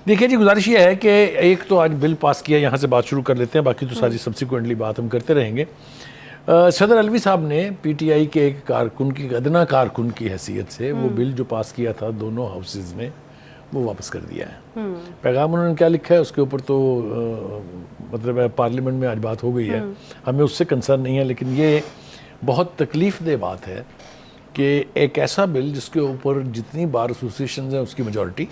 دیکھیے جی، گزارش یہ ہے کہ ایک تو آج بل پاس کیا، یہاں سے بات شروع کر لیتے ہیں، باقی تو ساری سبسیکوئنٹلی بات ہم کرتے رہیں گے۔ صدر علوی صاحب نے پی ٹی آئی کے ایک کارکن کی، ادنا کارکن کی حیثیت سے وہ بل جو پاس کیا تھا دونوں ہاؤسز میں، وہ واپس کر دیا ہے۔ پیغام انہوں نے کیا لکھا ہے اس کے اوپر تو مطلب ہے پارلیمنٹ میں آج بات ہو گئی ہے، ہمیں اس سے کنسرن نہیں ہے، لیکن یہ بہت تکلیف دہ بات ہے کہ ایک ایسا بل جس کے اوپر جتنی بار ایسوسیشنز ہیں اس کی میجورٹی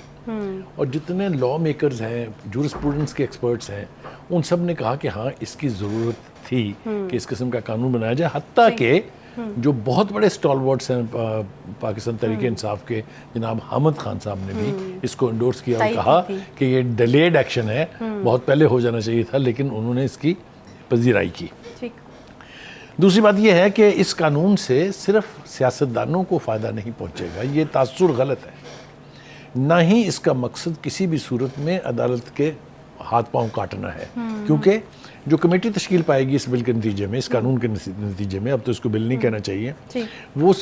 اور جتنے لا میکرز ہیں، جورسپروڈنس کے ایکسپرٹس ہیں، ان سب نے کہا کہ ہاں اس کی ضرورت تھی کہ اس قسم کا قانون بنایا جائے، حتیٰ کہ جو بہت بڑے اسٹالورٹس ہیں پاکستان تحریک انصاف کے، جناب حامد خان صاحب نے بھی اس کو انڈورس کیا اور کہا کہ یہ ڈیلیڈ ایکشن ہے، بہت پہلے ہو جانا چاہیے تھا، لیکن انہوں نے اس کی پذیرائی کی۔ دوسری بات یہ ہے کہ اس قانون سے صرف سیاستدانوں کو فائدہ نہیں پہنچے گا، یہ تاثر غلط ہے، نہ ہی اس کا مقصد کسی بھی صورت میں عدالت کے ہاتھ پاؤں کاٹنا ہے، کیونکہ جو کمیٹی تشکیل پائے گی اس بل کے نتیجے میں، اس قانون کے نتیجے میں، اب تو اس کو بل نہیں کہنا چاہیے، وہ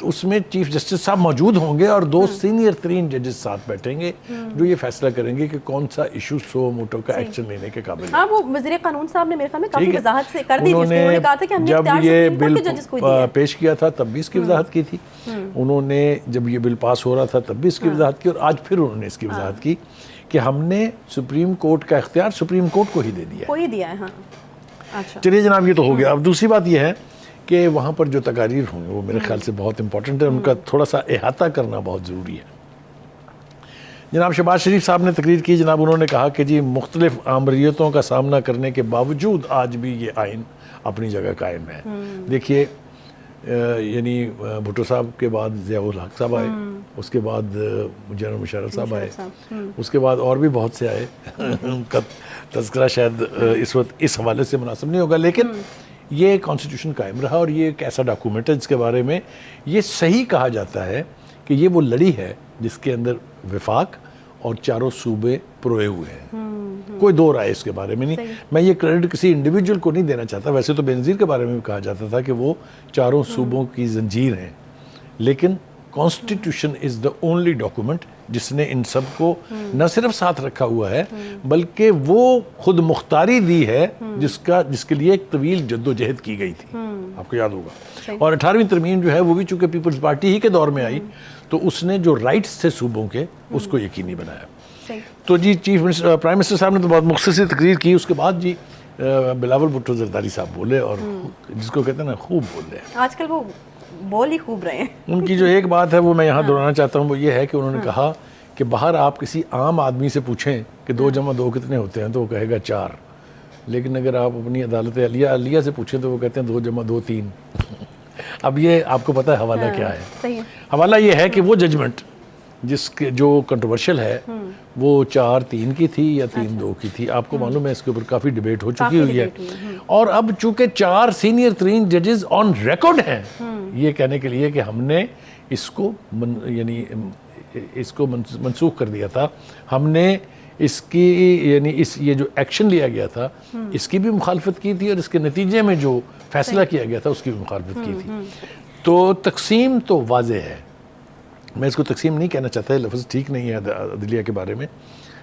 اس میں چیف جسٹس صاحب موجود ہوں گے اور 2 سینئر ترین ججز ساتھ بیٹھیں گے جو یہ فیصلہ کریں گے کہ کون سا ایشو سو موٹو کا ایکشن لینے کے قابل ہے۔ ہاں، وہ وزیر قانون صاحب نے میرے خیال میں کافی وضاحت سے کر دی تھی، انہوں نے کہا تھا کہ ہم نے جب یہ بل ججز کو دیا پیش کیا تھا تب بھی اس کی وضاحت کی تھی، انہوں نے جب یہ بل پاس ہو رہا تھا تب بھی اس کی وضاحت کی، اور آج پھر انہوں نے اس کی وضاحت کی کہ ہم نے سپریم کورٹ کا اختیار سپریم کورٹ کو ہی دے دیا ہے۔ ہاں اچھا، چلیے جناب، یہ تو ہو گیا۔ اب دوسری بات یہ ہے کہ وہاں پر جو تقاریر ہوں گے وہ میرے خیال سے بہت امپورٹنٹ ہے، ان کا تھوڑا سا احاطہ کرنا بہت ضروری ہے۔ جناب شہباز شریف صاحب نے تقریر کی، جناب انہوں نے کہا کہ جی مختلف آمریتوں کا سامنا کرنے کے باوجود آج بھی یہ آئین اپنی جگہ قائم ہے۔ دیکھیے یعنی بھٹو صاحب کے بعد ضیاء الحق صاحب آئے، اس کے بعد جنرل مشرف صاحب آئے، اس کے بعد اور بھی بہت سے آئے، ان کا تذکرہ شاید اس وقت اس حوالے سے مناسب نہیں ہوگا، لیکن یہ کانسٹیٹیوشن قائم رہا اور یہ ایک ایسا ڈاکومنٹ ہے جس کے بارے میں یہ صحیح کہا جاتا ہے کہ یہ وہ لڑی ہے جس کے اندر وفاق اور چاروں صوبے پروئے ہوئے ہیں، کوئی دو رائے اس کے بارے میں نہیں۔ میں یہ کریڈٹ کسی انڈیویجول کو نہیں دینا چاہتا، ویسے تو بینظیر کے بارے میں بھی کہا جاتا تھا کہ وہ چاروں صوبوں کی زنجیر ہیں، لیکن constitution is the only document جس نے ان سب کو نہ صرف ساتھ رکھا ہوا ہے بلکہ وہ خود مختاری دی ہے جس کے لیے ایک طویل جد و جہد کی گئی تھی، آپ کو یاد ہوگا۔ اور 18ویں ترمیم جو ہے وہ بھی چونکہ پیپلز پارٹی ہی کے دور میں آئی تو اس نے جو رائٹس تھے صوبوں کے اس کو یقینی بنایا۔ تو جی پرائم منسٹر صاحب نے تو بہت مختصر تقریر کی، اس کے بعد جی بلاول بھٹو زرداری صاحب بولے اور جس کو کہتے ہیں نا خوب بول رہے ہیں، آج کل وہ بول ہی خوب رہے ہیں۔ ان کی جو ایک بات ہے وہ میں یہاں دہرانا چاہتا ہوں، وہ یہ ہے کہ انہوں نے کہا کہ باہر آپ کسی عام آدمی سے پوچھیں کہ 2 + 2 کتنے ہوتے ہیں تو وہ کہے گا 4، لیکن اگر آپ اپنی عدالت علیہ سے پوچھیں تو وہ کہتے ہیں 2 + 2 3۔ اب یہ آپ کو پتہ ہے حوالہ کیا ہے؟ حوالہ یہ ہے کہ وہ ججمنٹ جس کے جو کنٹروورشل ہے وہ 4-3 کی تھی یا 3-2 کی تھی، آپ کو معلوم ہے اس کے اوپر کافی ڈیبیٹ ہو چکی ہوئی ہے، اور اب چونکہ 4 سینئر ترین ججز آن ریکارڈ ہیں یہ کہنے کے لیے کہ ہم نے اس کو منسوخ کر دیا تھا، ہم نے اس کی یعنی یہ جو ایکشن لیا گیا تھا اس کی بھی مخالفت کی تھی اور اس کے نتیجے میں جو فیصلہ کیا گیا تھا اس کی بھی مخالفت کی تھی۔ تو تقسیم تو واضح ہے، میں اس کو تقسیم نہیں کہنا چاہتا، لفظ ٹھیک نہیں ہے عدلیہ کے بارے میں،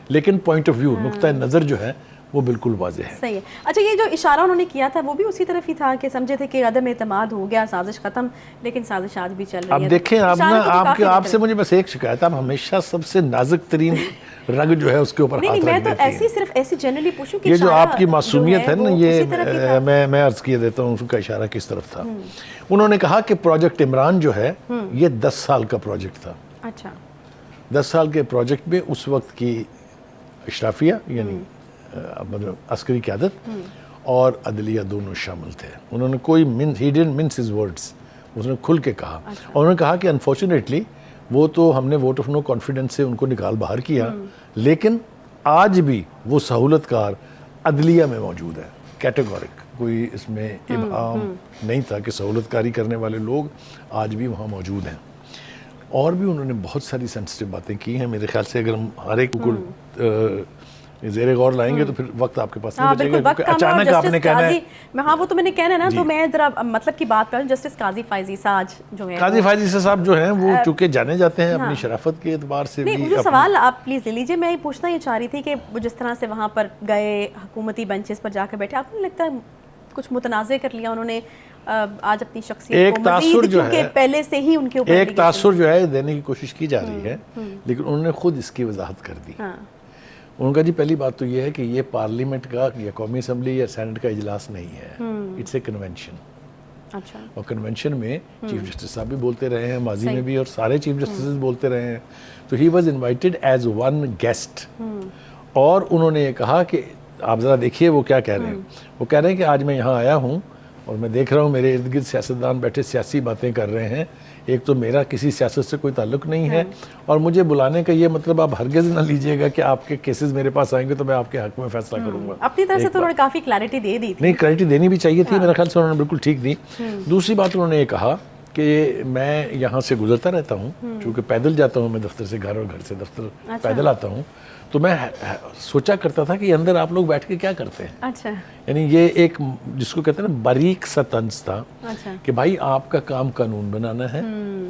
لیکن پوائنٹ آف ویو، نقطہ نظر جو ہے وہ بالکل واضح ہے۔ صحیح ہے۔ اچھا، یہ جو اشارہ انہوں نے کیا تھا وہ بھی اسی طرف ہی تھا کہ سمجھے تھے کہ عدم اعتماد ہو گیا، سازش ختم، لیکن سازش آج بھی چل رہی ہے۔ اب دیکھیں آپ سے مجھے بس ایک شکایت ہے، آپ ہمیشہ سب سے نازک ترین رگ جو ہے اس کے اوپر ہاتھ رکھ دیتی ہیں۔ میں تو صرف ایسی جنرلی پوچھوں کہ یہ جو آپ کی معصومیت ہے نا، یہ میں عرض کیے دیتا ہوں اس کا اشارہ کس طرف تھا۔ انہوں نے کہا کہ پروجیکٹ عمران جو ہے یہ 10 سال کا پروجیکٹ تھا۔ اچھا، 10 سال کے پروجیکٹ میں اس وقت کی اشرافیہ یعنی عسکری قیادت اور عدلیہ دونوں شامل تھے۔ انہوں نے کوئی he didn't mince his words، اس نے کھل کے کہا، اور انہوں نے کہا کہ انفارچونیٹلی وہ تو ہم نے ووٹ آف نو کانفیڈنس سے ان کو نکال باہر کیا، لیکن آج بھی وہ سہولت کار عدلیہ میں موجود ہے، کیٹیگورک، کوئی اس میں ابہام نہیں تھا کہ سہولت کاری کرنے والے لوگ آج بھی وہاں موجود ہیں۔ اور بھی انہوں نے بہت ساری سینسٹیو باتیں کی ہیں، میرے خیال سے اگر ہم ہر ایک کو زیر غور لائیں گے تو پھر وقت آپ کے پاس ہاں نہیں بچے بالکل گا، وقت کیونکہ کم ہے. اور اچانک آپ نے جسٹس کہنا ہے. قاضی، ہاں وہ تو میں نے کہنا ہے نا، تو میں ذرا مطلب کی بات کروں. جسٹس قاضی فائزی ساج جو ہے، قاضی فائزی صاحب جو ہیں وہ چونکہ جانے جاتے ہیں اپنی شرافت کے اعتبار سے بھی. نہیں جو سوال آپ پلیز لے لیجیے، میں یہ پوچھنا یہ چاہ رہی تھی کہ وہ جس طرح سے وہاں پر گئے حکومتی بینچز پر جا کے بیٹھے، آپ کو نہیں لگتا ہے کچھ متنازع کر لیا انہوں نے آج اپنی شخصیت کو مزید، کیونکہ پہلے سے ہی ان کے اوپر ایک تاثر جو ہے دینے کی کوشش کی جا رہی ہے، لیکن انہوں نے خود اس کی وضاحت کر دی. ان کا جی پہلی بات تو یہ ہے کہ یہ پارلیمنٹ کا یا قومی اسمبلی یا سینٹ کا اجلاس نہیں ہے، اٹس اے کنونشن. اچھا، اور کنونشن میں چیف جسٹس صاحب بھی بولتے رہے ہیں ماضی میں بھی، اور سارے چیف جسٹسز بولتے رہے ہیں. تو he was invited as one guest, اور انہوں نے یہ کہا کہ آپ ذرا دیکھیے وہ کیا کہہ رہے ہیں. وہ کہہ رہے ہیں کہ آج میں یہاں آیا ہوں اور میں دیکھ رہا ہوں میرے ارد گرد سیاستدان بیٹھے سیاسی باتیں کر رہے ہیں. ایک تو میرا کسی سیاست سے کوئی تعلق نہیں ہے، اور مجھے بلانے کا یہ مطلب آپ ہرگز نہ لیجئے گا کہ آپ کے کیسز میرے پاس آئیں گے تو میں آپ کے حق میں فیصلہ کروں گا. اپنی طرف سے تو انہوں نے کافی کلیئرٹی دے دی تھی. نہیں، کلیئرٹی دینی بھی چاہیے تھی، میرے خیال سے انہوں نے بالکل ٹھیک دی. دوسری بات انہوں نے یہ کہا کہ میں یہاں سے گزرتا رہتا ہوں، چونکہ پیدل جاتا ہوں میں دفتر سے گھر اور گھر سے دفتر پیدل آتا ہوں، تو میں سوچا کرتا تھا کہ اندر آپ لوگ بیٹھ کے کیا کرتے ہیں. اچھا، یعنی یہ ایک جس کو کہتے ہیں نا باریک سا طنز تھا کہ بھائی آپ کا کام قانون بنانا ہے،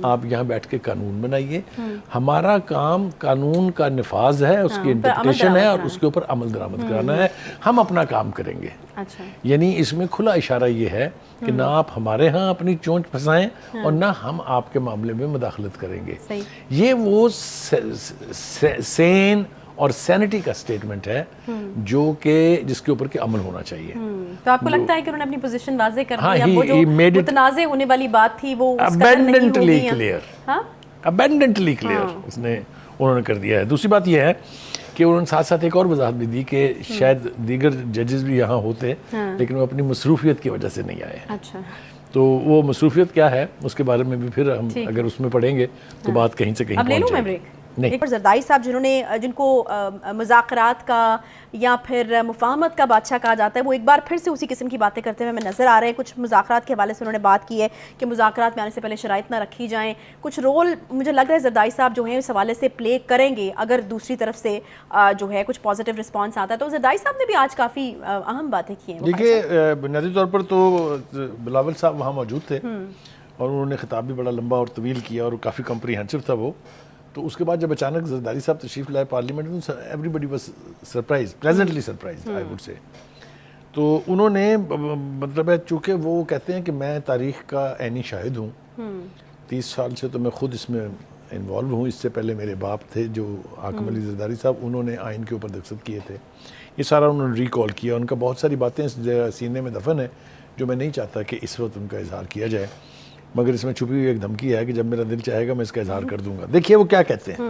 آپ یہاں بیٹھ کے قانون بنائیے. ہمارا کام قانون کا نفاذ ہے، اس کی انٹرپریٹیشن ہے، اور اس کے اوپر عمل درآمد کرانا ہے. ہم اپنا کام کریں گے. یعنی اس میں کھلا اشارہ یہ ہے کہ نہ آپ ہمارے ہاں اپنی چونچ پھنسائیں اور نہ ہم آپ کے معاملے میں مداخلت کریں گے. یہ وہ سین اور سینٹی کا سٹیٹمنٹ ہے جو کہ جس کے اوپر کہ عمل ہونا چاہیے. تو آپ کو لگتا ہے کہ انہوں نے اپنے پوزیشن واضح کر ہاں، دی؟ وہ جو متنازع ہونے والی بات تھی وہ ابینڈنٹلی کلیئر انہوں نے کر دیا ہے. دوسری بات یہ ہے کہ انہوں نے ساتھ ساتھ ایک اور وضاحت بھی دی کہ شاید دیگر ججز بھی یہاں ہوتے لیکن وہ اپنی مصروفیت کی وجہ سے نہیں آئے. اچھا، تو وہ مصروفیت کیا ہے اس کے بارے میں بھی پھر ہم اگر اس میں پڑھیں گے تو بات کہیں سے کہیں پہنچ جائے گی. ایک اور زرداری صاحب جن کو مذاکرات کا یا پھر مفاہمت کا بادشاہ کہا جاتا ہے، وہ ایک بار پھر سے اسی قسم کی باتیں کرتے ہوئے ہمیں نظر آ رہے ہیں. کچھ مذاکرات کے حوالے سے انہوں نے بات کی ہے کہ مذاکرات میں آنے سے پہلے شرائط نہ رکھی جائیں. کچھ رول مجھے لگ رہا ہے زرداری صاحب جو ہیں اس حوالے سے پلے کریں گے اگر دوسری طرف سے جو ہے کچھ پازیٹیو رسپانس آتا ہے. تو زرداری صاحب نے بھی آج کافی اہم باتیں کی ہیں. دیکھیے بنیادی طور پر تو بلاول صاحب وہاں موجود تھے اور انہوں نے خطاب بھی بڑا لمبا اور طویل کیا اور کافی کمپریہنسو تھا وہ. تو اس کے بعد جب اچانک زرداری صاحب تشریف لائے پارلیمنٹ میں، everybody was surprise, pleasantly surprise I would say. تو انہوں نے مطلب ہے چونکہ وہ کہتے ہیں کہ میں تاریخ کا عینی شاہد ہوں، 30 سال سے تو میں خود اس میں انوالو ہوں. اس سے پہلے میرے باپ تھے جو حاکم علی زرداری صاحب، انہوں نے آئین کے اوپر دستخط کیے تھے. یہ سارا انہوں نے ریکال کیا. ان کا بہت ساری باتیں سینے میں دفن ہے جو میں نہیں چاہتا کہ اس وقت ان کا اظہار کیا جائے، مگر اس میں چھپی ہوئی ایک دھمکی ہے کہ جب میرا دل چاہے گا میں اس کا اظہار کر دوں گا. دیکھیے وہ کیا کہتے ہیں.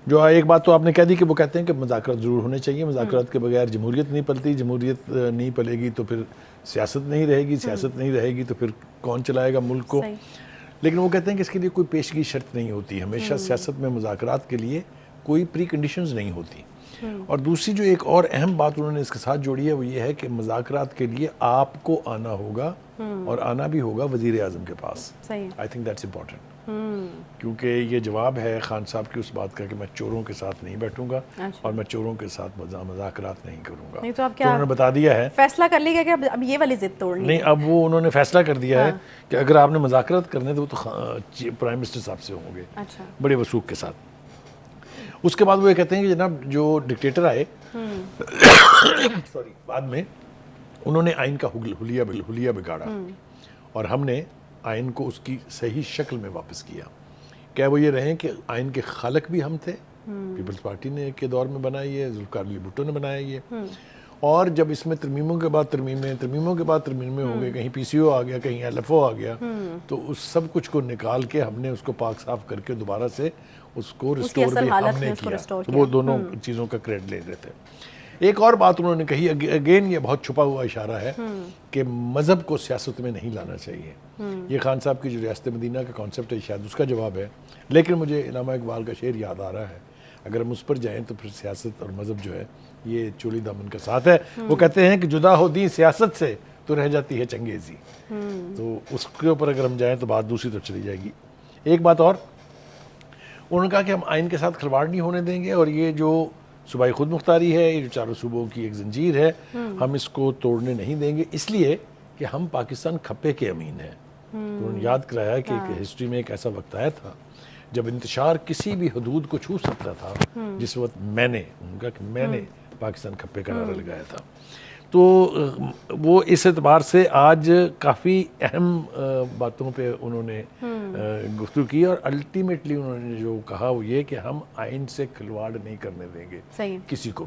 جو ایک بات تو آپ نے کہہ دی کہ وہ کہتے ہیں کہ مذاکرات ضرور ہونے چاہیے، مذاکرات کے بغیر جمہوریت نہیں پلتی، جمہوریت نہیں پلے گی تو پھر سیاست نہیں رہے گی، سیاست نہیں رہے گی تو پھر کون چلائے گا ملک کو. لیکن وہ کہتے ہیں کہ اس کے لیے کوئی پیشگی شرط نہیں ہوتی. ہمیشہ سیاست میں مذاکرات کے لیے کوئی پری کنڈیشنز نہیں ہوتی. اور دوسری جو ایک اور اہم بات انہوں نے اس کے ساتھ جوڑی ہے وہ یہ ہے کہ مذاکرات کے لیے آپ کو آنا ہوگا اور آنا بھی ہوگا وزیر اعظم کے پاس. آئی تھنک دیٹس امپورٹنٹ، کیونکہ یہ جواب ہے خان صاحب کی اس بات کا کہ میں چوروں کے ساتھ نہیں بیٹھوں گا اور میں چوروں کے ساتھ مذاکرات نہیں کروں گا. تو انہوں نے بتا دیا ہے، فیصلہ کر لیا کہ اب یہ والی ضد توڑنی نہیں. اب وہ انہوں نے فیصلہ کر دیا ہے کہ اگر آپ نے مذاکرات کرنے تو وہ تو پرائم منسٹر صاحب سے ہوں گے بڑے وثوق کے ساتھ. اس کے بعد وہ یہ کہتے ہیں کہ جناب جو ڈکٹیٹر آئے سوری بعد میں انہوں نے آئین کا حلیہ بگاڑا اور ہم نے آئین کو اس کی صحیح شکل میں واپس کیا. کیا وہ یہ رہے کہ آئین کے خالق بھی ہم تھے، پیپلز پارٹی نے کے دور میں بنائی ہے، ذوالفقار علی بھٹو نے بنایا یہ، اور جب اس میں ترمیموں کے بعد ترمیمیں ہوں گے، کہیں پی سی او آ گیا، کہیں ایل ایف او آ گیا، تو اس سب کچھ کو نکال کے ہم نے اس کو پاک صاف کر کے دوبارہ سے اس کو ریسٹور بھی ہم نے کیا. وہ دونوں چیزوں کا کریڈٹ لے رہے تھے. ایک اور بات انہوں نے کہی، اگین یہ بہت چھپا ہوا اشارہ ہے کہ مذہب کو سیاست میں نہیں لانا چاہیے. یہ خان صاحب کی جو ریاست مدینہ کا کانسیپٹ ہے شاید اس کا جواب ہے، لیکن مجھے علامہ اقبال کا شعر یاد آ رہا ہے، اگر ہم اس پر جائیں تو پھر سیاست اور مذہب جو ہے یہ چولی دامن کا ساتھ ہے. وہ کہتے ہیں کہ جدا ہو دیں سیاست سے تو رہ جاتی ہے چنگیزی. تو اس کے اوپر اگر ہم جائیں تو بات دوسری طرف چلی جائے گی. ایک بات اور انہوں نے کہا کہ ہم آئین کے ساتھ کھلواڑ نہیں ہونے دیں گے اور یہ جو صوبائی خود مختاری ہے، یہ جو چاروں صوبوں کی ایک زنجیر ہے، ہم اس کو توڑنے نہیں دیں گے، اس لیے کہ ہم پاکستان کھپے کے امین ہیں۔ انہوں نے یاد کرایا کہ ایک ہسٹری میں ایک ایسا وقت آیا تھا جب انتشار کسی بھی حدود کو چھو سکتا تھا، جس وقت میں نے پاکستان کھپے کا نعرہ لگایا تھا۔ تو وہ اس اعتبار سے آج کافی اہم باتوں پہ انہوں نے گفتگو کی، اور الٹیمیٹلی انہوں نے جو کہا وہ یہ کہ ہم آئین سے کھلواڑ نہیں کرنے دیں گے صحیح کسی کو